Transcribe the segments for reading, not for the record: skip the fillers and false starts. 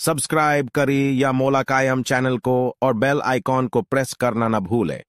सब्सक्राइब करें या मौला कायम चैनल को और बेल आइकॉन को प्रेस करना न भूलें।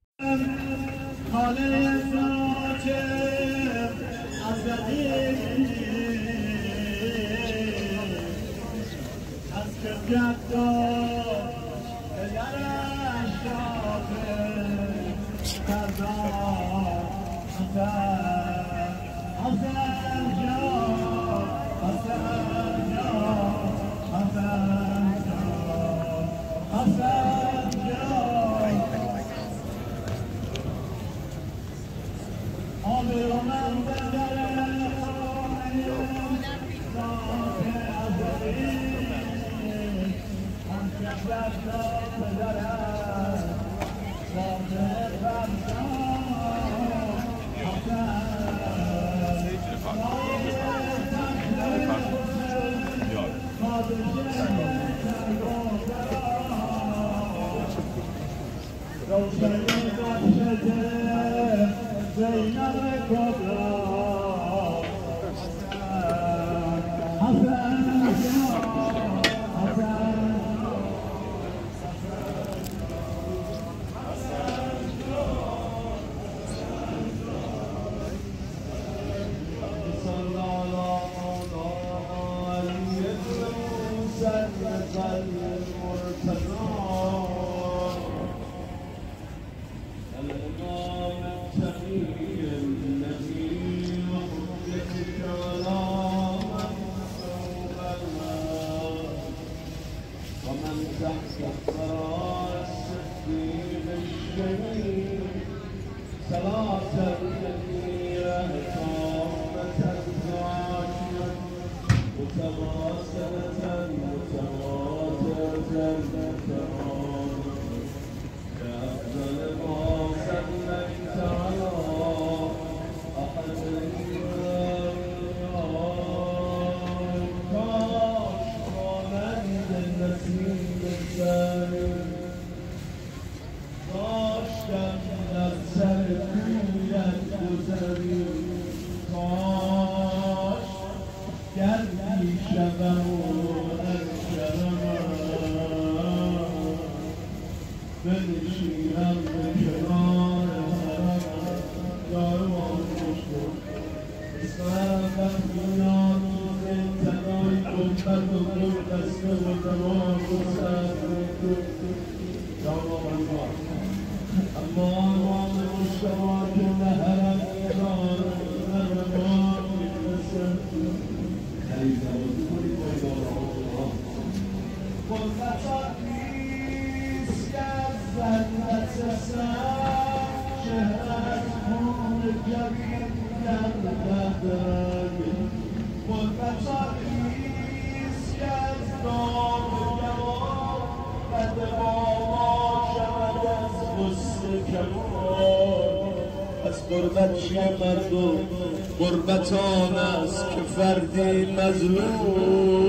غربت آن است که فردی مظلوم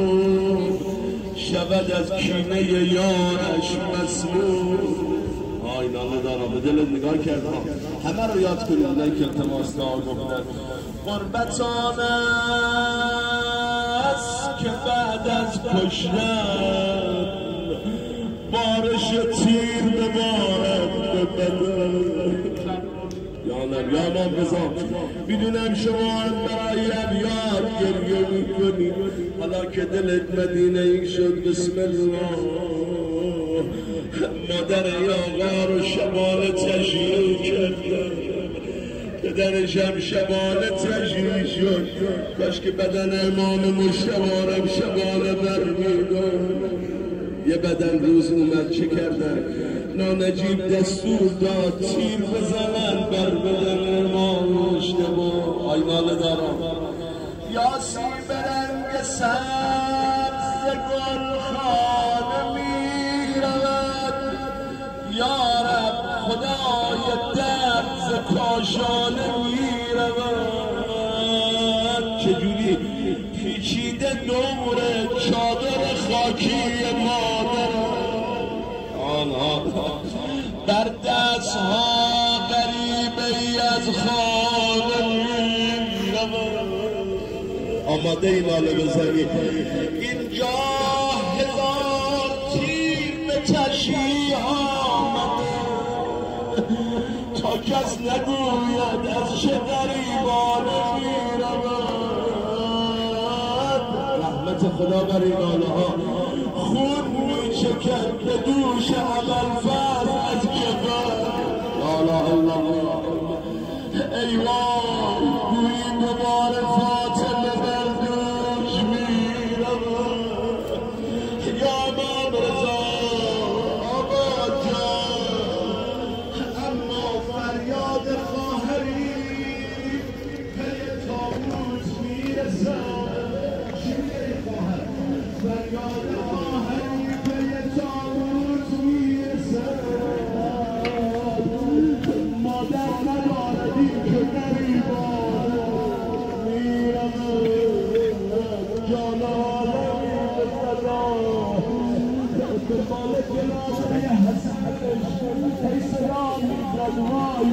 شود از کینه یارش مسلوم. این الله دارم به دلت نگاه کردم همه رو یاد کنید اونایی که التماس دعا گفتن. غربت آن است که بعد از کشتن بارش تیر ببارد به بدن. یا من بزام میدونم شما برایم یاد گریه میکنی حالا که دلت مدینه ای شد. بسم الله. مادر آقا رو شمال تشریح کردن، پدرش هم شمال تشریح شد. کاش که بدن امام مشتبارم شمال برمیدن. یه بدن روز اومد چه کردن؟ نانجیب دستور داد تیر بزنن بر بدن امام مشتبا. آیناله دارم یاسین به رنگ سبز گلخانه میرود. یارب خدای درد ز کاشانه میرود. چجوری پیچیده دور چادر خاکی مادر بر دست ها غریبه ای از خانه میرود. آماده این حاله بزنید اینجا هزار کس نگوید از چه غریبان میرود. رحمت خدا بر این ها خون میچکد به دوش ابوالفضل از کفر. لا اله الا الله. ای وای گویی ببار فاطمه بر دوش میرود. یا امام رضا آقا جان، اما فریاد خواهری پی طاووس میرسد. فریاد خواهری پی طاووس میرسد. مادر ندارد این که غریبان میرود. جان عالمی به صدا اقبال جنازه حسنش ای صدا میزد وای